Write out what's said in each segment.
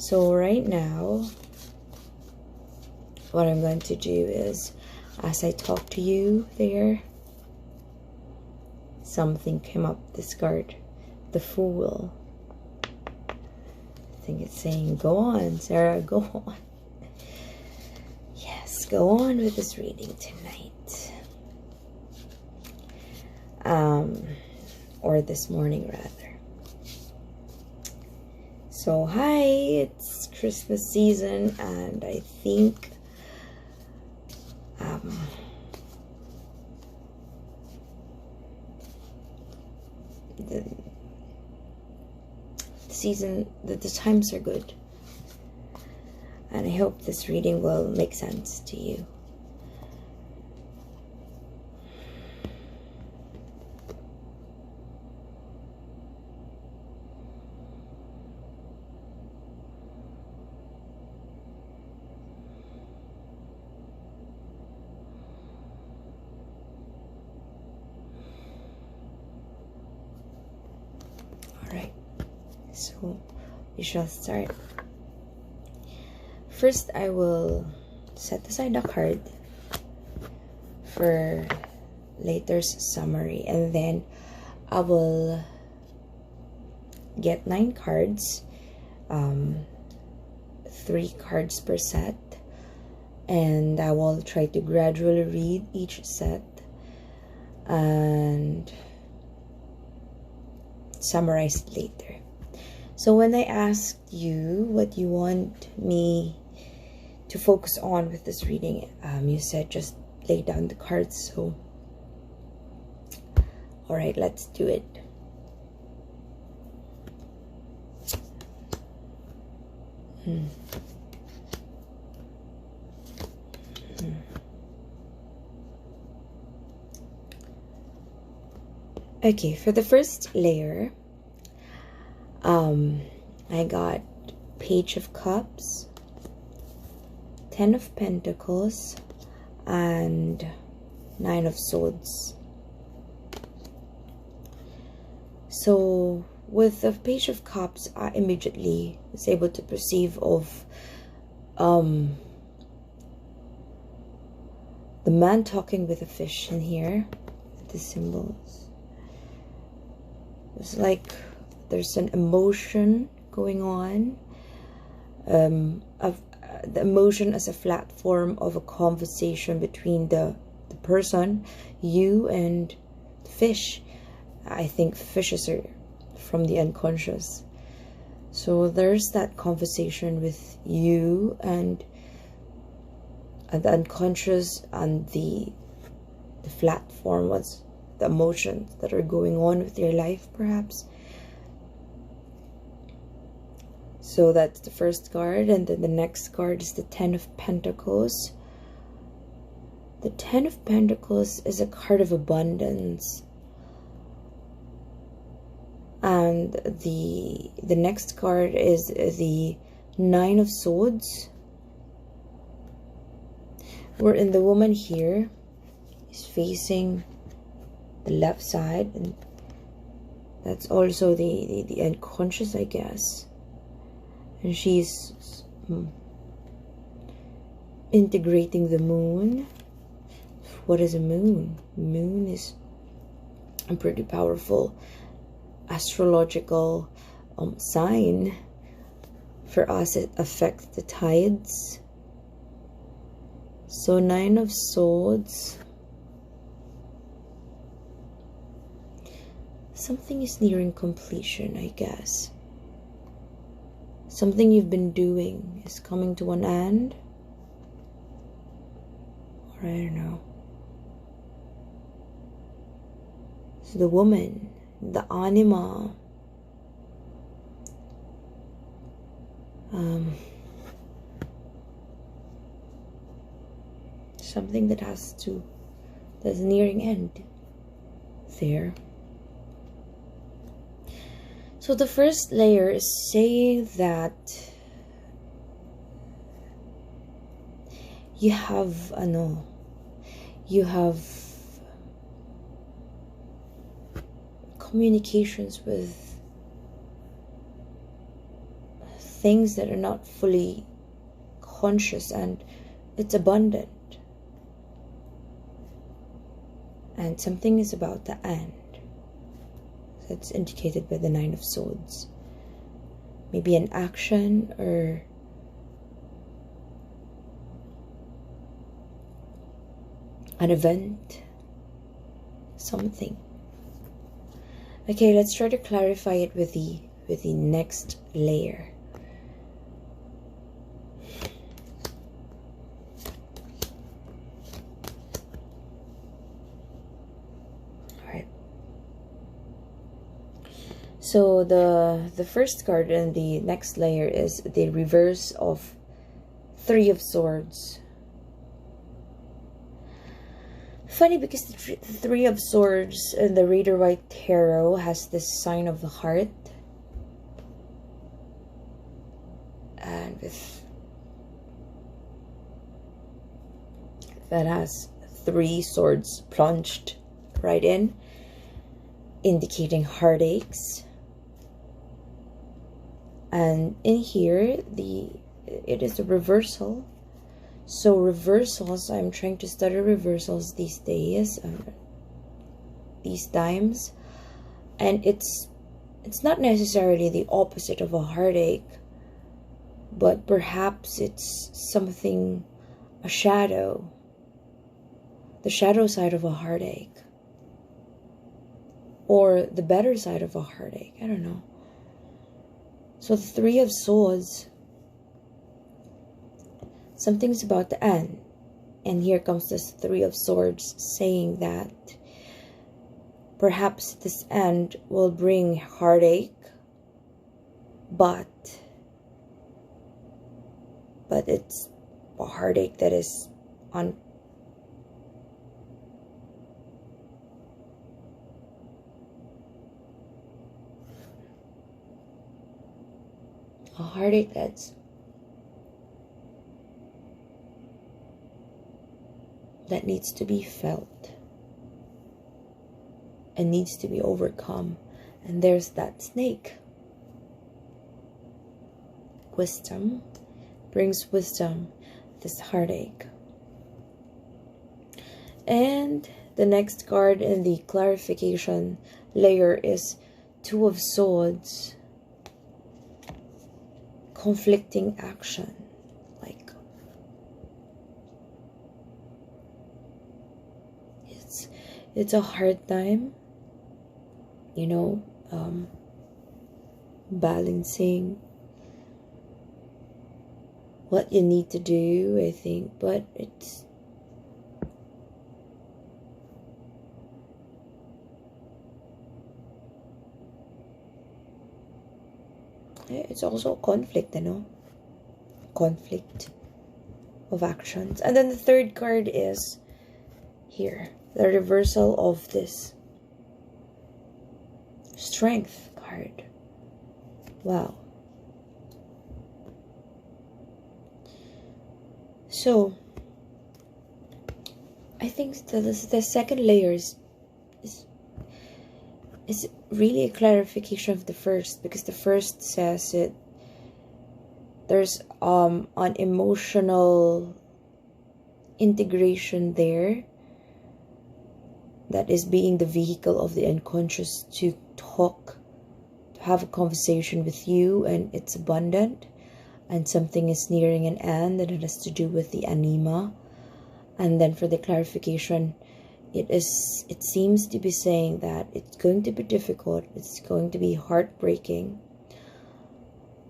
So right now, what I'm going to do is, as I talk to you there, something came up this card, the Fool. I think it's saying, go on, Sarah, go on. Yes, go on with this reading tonight. Or this morning, rather. So, hi, it's Christmas season, and I think the times are good, and I hope this reading will make sense to you. Alright, so we shall start. First, I will set aside a card for later's summary, and then I will get 9 cards, 3 cards per set, and I will try to gradually read each set and summarize it later. So when I asked you what you want me to focus on with this reading, you said just lay down the cards. So all right, let's do it. Okay, for the first layer, I got Page of Cups, 10 of Pentacles, and 9 of Swords. So with the Page of Cups, I immediately was able to perceive of the man talking with a fish in here, the symbols. It's like there's an emotion going on, of the emotion as a platform of a conversation between the person, you, and the fish. I think fishes are from the unconscious. So there's that conversation with you and the unconscious, and the platform, what's the emotions that are going on with your life, perhaps. So that's the first card, and then the next card is the 10 of Pentacles. The 10 of Pentacles is a card of abundance. And the next card is the 9 of Swords. Wherein the woman here is facing the left side, and that's also the unconscious, I guess. And she's integrating the moon. What is a moon? Moon is a pretty powerful astrological sign. For us, it affects the tides. So 9 of Swords. Something is nearing completion, I guess. Something you've been doing is coming to an end. Or I don't know. So the woman, the anima, something that's nearing end there. So the first layer is saying that you have communications with things that are not fully conscious, and it's abundant. And something is about to end. That's indicated by the Nine of Swords. Maybe an action or an event, something. Okay, let's try to clarify it with the next layer. So the first card in the next layer is the reverse of Three of Swords. Funny, because the Three of Swords in the Rider Waite Tarot has this sign of the heart. And with that has 3 swords plunged right in, indicating heartaches. And in here, it is a reversal. So reversals, I'm trying to study reversals these days, these times. And it's not necessarily the opposite of a heartache, but perhaps it's something, a shadow, the shadow side of a heartache, or the better side of a heartache. I don't know. So the Three of Swords, something's about to end. And here comes this Three of Swords saying that perhaps this end will bring heartache, but it's a heartache that is on a heartache that needs to be felt and needs to be overcome. And there's that snake. Wisdom brings wisdom, this heartache. And the next card in the clarification layer is Two of Swords. Conflicting action, like it's a hard time, you know, balancing what you need to do, I think, but it's also a conflict, you know, conflict of actions. And then the third card is here, the reversal of this Strength card. Wow. So I think the second layer is really a clarification of the first, because the first says there's an emotional integration there that is being the vehicle of the unconscious to talk, to have a conversation with you, and it's abundant, and something is nearing an end, and it has to do with the anima. And then for the clarification, it seems to be saying that it's going to be difficult, it's going to be heartbreaking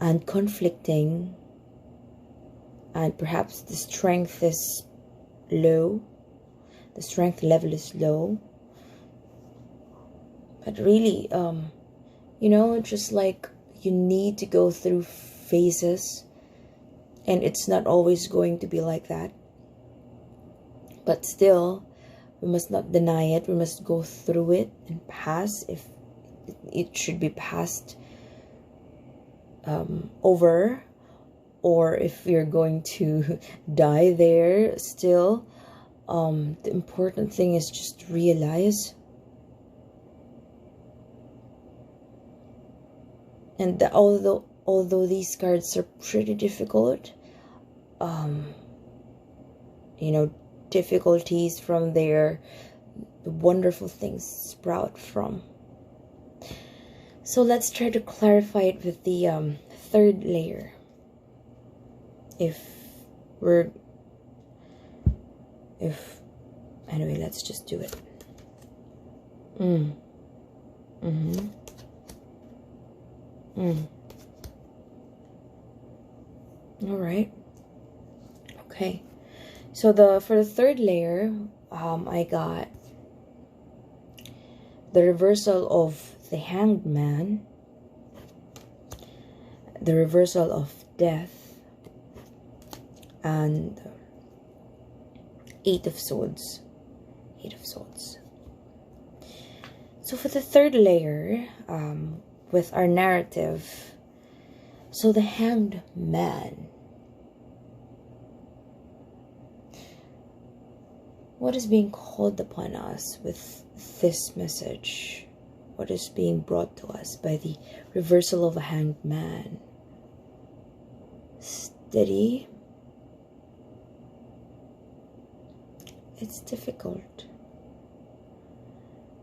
and conflicting, and perhaps the strength is low, the strength level is low. But really, you know, just like you need to go through phases, and it's not always going to be like that. But still, we must not deny it. We must go through it and pass, if it should be passed over, or if we're going to die there still. The important thing is just to realize, and although although these cards are pretty difficult, you know, difficulties from there, the wonderful things sprout from. So let's try to clarify it with the third layer. Anyway, let's just do it. All right. Okay. So for the third layer, I got the reversal of the Hanged Man, the reversal of death, and Eight of Swords. So for the third layer, with our narrative, so the Hanged Man. What is being called upon us with this message? What is being brought to us by the reversal of a Hanged Man? Steady. It's difficult.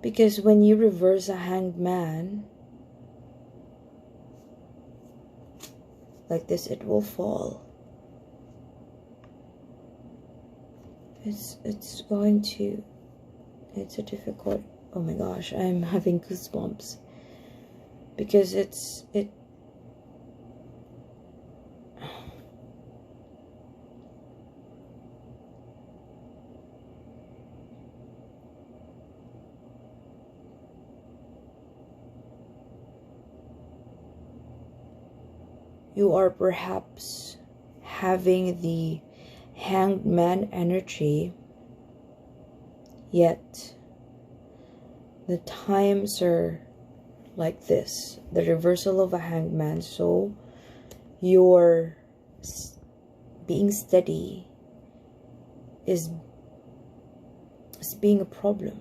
Because when you reverse a Hanged Man, like this, it will fall. It's a difficult, oh my gosh, I'm having goosebumps. Because you are perhaps having the Hanged Man energy, yet the times are like this, the reversal of a Hanged Man. So your being steady is being a problem.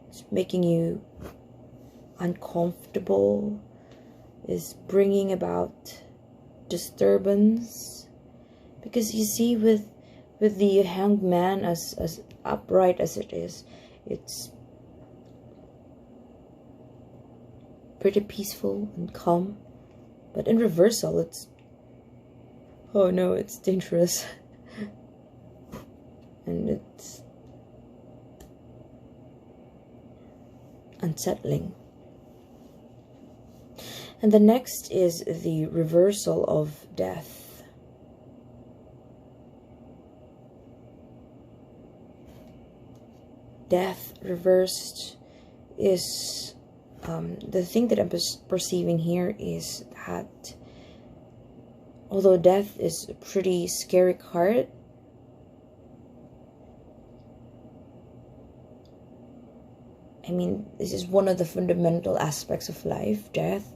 It's making you uncomfortable, is bringing about disturbance. Because you see, with the Hanged Man, as upright as it is, it's pretty peaceful and calm. But in reversal, it's, oh no, it's dangerous. And it's unsettling. And the next is the reversal of death. Death reversed is, the thing that I'm perceiving here is that although death is a pretty scary card, I mean, this is one of the fundamental aspects of life, death,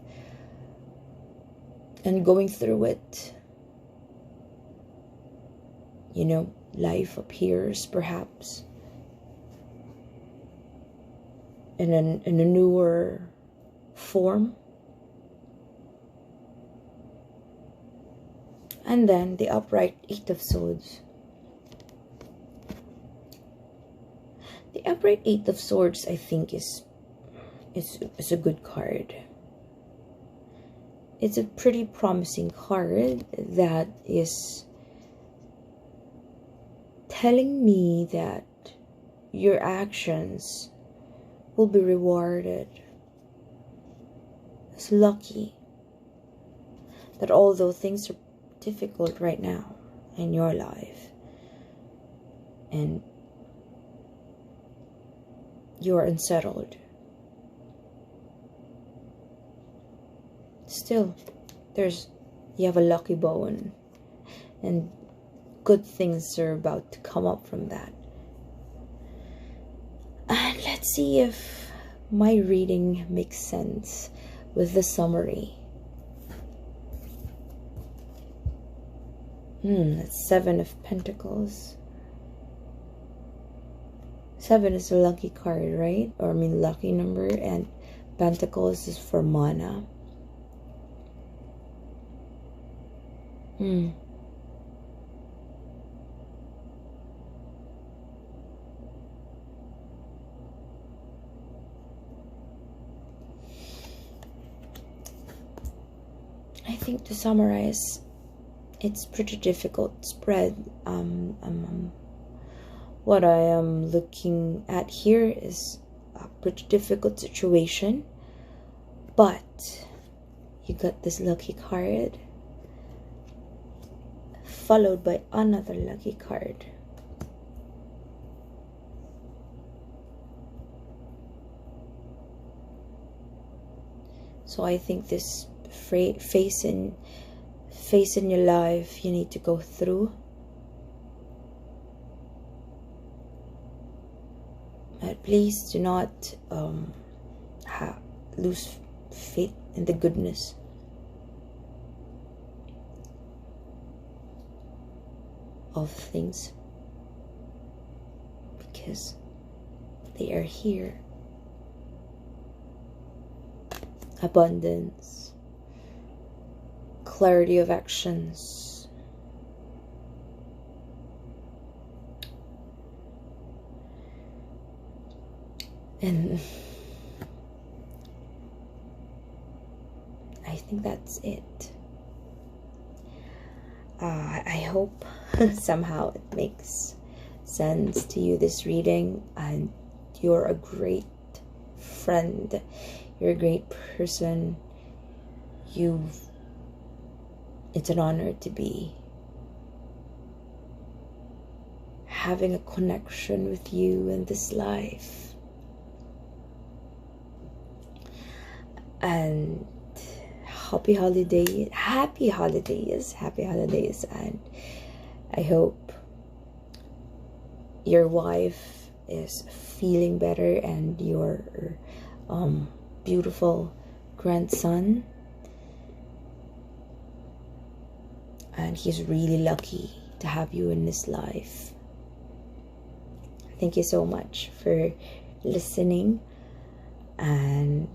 and going through it, you know, life appears perhaps in a newer form. And then the upright Eight of Swords. The upright Eight of Swords, I think, is a good card. It's a pretty promising card that is telling me that your actions will be rewarded. It's lucky that although things are difficult right now in your life and you're unsettled, still you have a lucky bone and good things are about to come up from that. And let's see if my reading makes sense with the summary. That's Seven of Pentacles. 7 is a lucky card, right? Or I mean lucky number, and Pentacles is for mana. I think to summarize, it's pretty difficult spread. What I am looking at here is a pretty difficult situation, but you got this lucky card followed by another lucky card. So I think this phase in your life you need to go through, but please do not lose faith in the goodness of things, because they are here. Abundance, clarity of actions, and I think that's it. I hope somehow it makes sense to you, this reading, and you're a great friend. You're a great person. It's an honor to be having a connection with you in this life. And happy holidays, and I hope your wife is feeling better, and your beautiful grandson, and he's really lucky to have you in his life. Thank you so much for listening, and